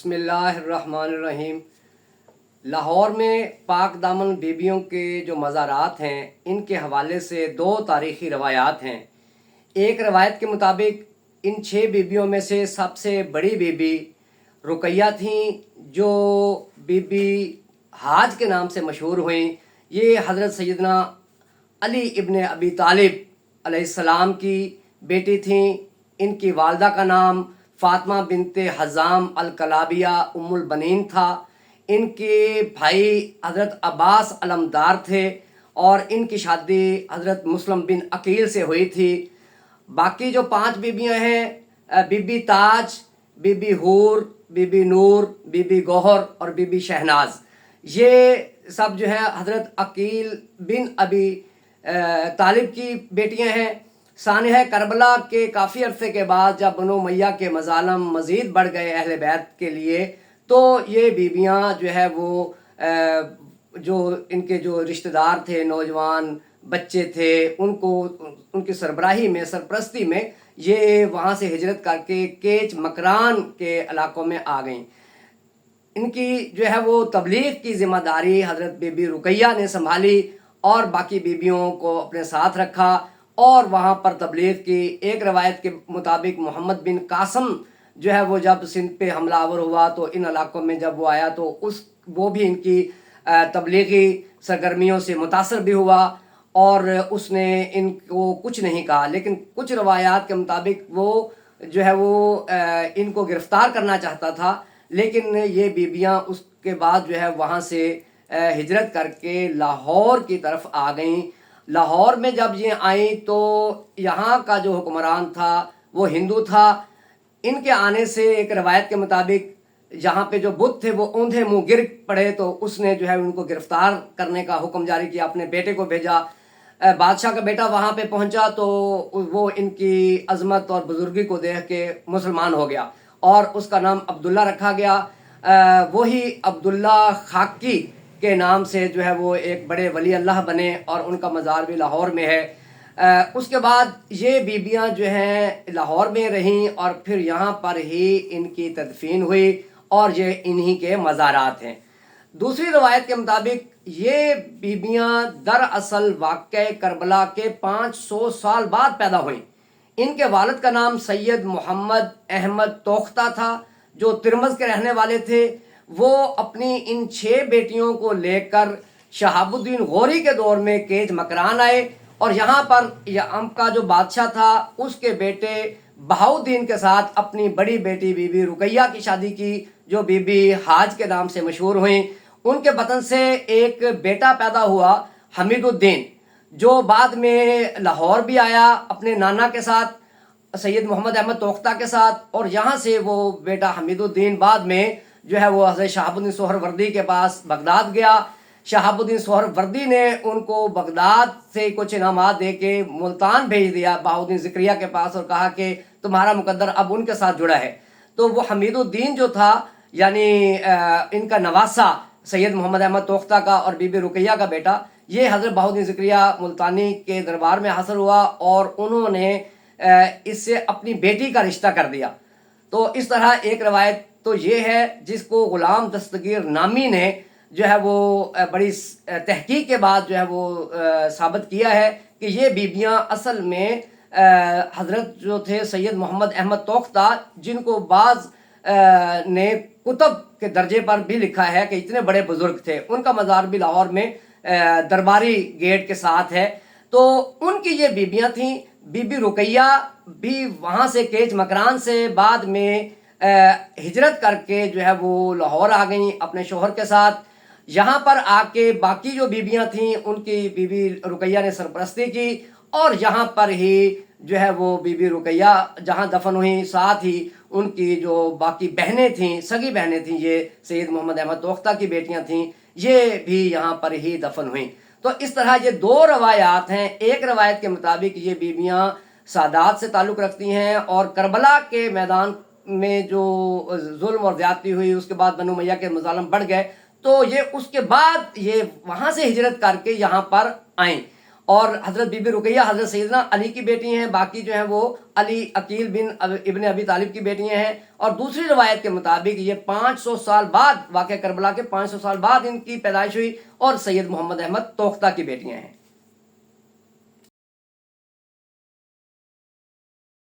बिस्मिल्लाहिर्रहमानिर्रहीम। लाहौर में पाक दामन बीबियों के जो मज़ारात हैं, इनके हवाले से दो तारीख़ी रवायात हैं। एक रवायत के मुताबिक इन 6 बीबियों में से सबसे बड़ी बीबी रुकैया थीं, जो बीबी हाज के नाम से मशहूर हुई। ये हज़रत सैयदना अली इब्न अबी तालिब अलैहिस्सलाम की बेटी थीं। इनकी वालदा का नाम फ़ातिमा बिनते हज़ाम अल-कलाबिया उम्मुल बनीन था। इनके भाई हज़रत अब्बास अलमदार थे और इनकी शादी हज़रत मुस्लिम बिन अकील से हुई थी। बाकी जो 5 बीबियां हैं, बीबी ताज, बीबी हूर, बीबी नूर, बीबी गौहर और बीबी शहनाज, ये सब जो है हज़रत अकील बिन अबी तालिब की बेटियां हैं। सानिह करबला के काफ़ी अरसे के बाद जब बनु उमय्या के मज़ालम मज़ीद बढ़ गए अहले बैत के लिए, तो ये बीबियां जो है वो जो इनके जो रिश्तेदार थे, नौजवान बच्चे थे, उनको उनकी सरबराही में, सरपरस्ती में ये वहाँ से हिजरत करके केच मकरान के इलाकों में आ गईं। इनकी जो है वो तबलीग की ज़िम्मेदारी हज़रत बीबी रुकैया ने संभाली और बाकी बीबियों को अपने साथ रखा और वहाँ पर तबलीग की। एक रवायत के मुताबिक मोहम्मद बिन कासम जो है वो जब सिंध पे हमलावर हुआ तो इन इलाकों में जब वो आया तो वो भी इनकी तबलीगी सरगर्मियों से मुतासर भी हुआ और उसने इनको कुछ नहीं कहा। लेकिन कुछ रवायात के मुताबिक वो जो है वो इनको गिरफ़्तार करना चाहता था, लेकिन ये बीबियाँ उसके बाद जो है वहाँ से हिजरत करके लाहौर की तरफ आ गईं। लाहौर में जब ये आईं तो यहाँ का जो हुक्मरान था वो हिंदू था। इनके आने से एक रवायत के मुताबिक यहाँ पे जो बुत थे वो औंधे मुँह गिर पड़े, तो उसने जो है उनको गिरफ्तार करने का हुक्म जारी किया, अपने बेटे को भेजा। बादशाह का बेटा वहाँ पे पहुँचा तो वो इनकी अजमत और बुजुर्गी को देख के मुसलमान हो गया और उसका नाम अब्दुल्ला रखा गया। वही अब्दुल्ला खाकी के नाम से जो है वो एक बड़े वली अल्लाह बने और उनका मज़ार भी लाहौर में है। उसके बाद ये बीबियाँ जो हैं लाहौर में रहीं और फिर यहाँ पर ही इनकी तदफीन हुई और ये इन्हीं के मज़ारात हैं। दूसरी रवायत के मुताबिक ये बीबियाँ दरअसल वाक़या करबला के 500 साल बाद पैदा हुईं। इनके वालिद का नाम सैयद मोहम्मद अहमद तोख्ता था, जो तिरमज़ के रहने वाले थे। वो अपनी इन 6 बेटियों को लेकर शहाबुद्दीन गौरी के दौर में केच मकरान आए और यहाँ पर यम का जो बादशाह था उसके बेटे बहाउद्दीन के साथ अपनी बड़ी बेटी बीबी रुकैया की शादी की, जो बीबी हाज के नाम से मशहूर हुई। उनके बतन से एक बेटा पैदा हुआ हमीदुद्दीन, जो बाद में लाहौर भी आया अपने नाना के साथ सैयद मोहम्मद अहमद तोख्ता के साथ, और यहाँ से वो बेटा हमीदुद्दीन बाद में जो है वो हज़रत शहाबुद्दीन सोहरवर्दी के पास बगदाद गया। शहाबुद्दीन सोहरवर्दी ने उनको बगदाद से कुछ इनामात दे के मुल्तान भेज दिया बहाउद्दीन ज़िक्रिया के पास और कहा कि तुम्हारा मुकद्दर अब उनके साथ जुड़ा है। तो वो हमीदुद्दीन जो था, यानी इनका नवासा सैयद मोहम्मद अहमद तोख्ता का और बीबी रुकैया का बेटा, ये हज़रत बहाउद्दीन ज़िक्रिया मुल्तानी के दरबार में हासिल हुआ और उन्होंने इससे अपनी बेटी का रिश्ता कर दिया। तो इस तरह एक रवायत तो ये है जिसको ग़ुलाम दस्तगीर नामी ने जो है वो बड़ी तहकीक के बाद जो है वो साबित किया है कि ये बीबियाँ असल में हज़रत जो थे सैयद मोहम्मद अहमद तोख्ता, जिनको बाज़ ने कुतुब के दर्जे पर भी लिखा है कि इतने बड़े बुजुर्ग थे, उनका मज़ार भी लाहौर में दरबारी गेट के साथ है। तो उनकी ये बीबियाँ थीं। बीबी रुकैया भी वहाँ से केच मकरान से बाद में हिजरत करके जो है वो लाहौर आ गईं अपने शोहर के साथ। यहाँ पर आके बाकी जो बीबियाँ थीं उनकी बीबी रुकैया ने सरपरस्ती की और यहाँ पर ही जो है वो बीबी रुकैया जहाँ दफन हुई, साथ ही उनकी जो बाकी बहनें थीं, सगी बहनें थीं, ये सैयद मोहम्मद अहमद तोख्ता की बेटियाँ थीं, ये भी यहाँ पर ही दफन हुईं। तो इस तरह ये 2 रवायात हैं। एक रवायत के मुताबिक ये बीबियाँ सादात से ताल्लुक़ रखती हैं और करबला के मैदान में जो जुल्म और ज़्यादती हुई, उसके बाद बनु उमय्या के मज़ालिम बढ़ गए, तो ये उसके बाद ये वहाँ से हिजरत करके यहाँ पर आईं اور حضرت بی بی رقیہ حضرت سیدنا علی کی بیٹی ہیں، باقی جو ہیں وہ علی عقیل بن ابن ابی طالب کی بیٹیاں ہیں. اور دوسری روایت کے مطابق یہ 500 سال بعد، واقعہ کربلا کے 500 سال بعد ان کی پیدائش ہوئی، اور سید محمد احمد توختہ کی بیٹیاں ہیں.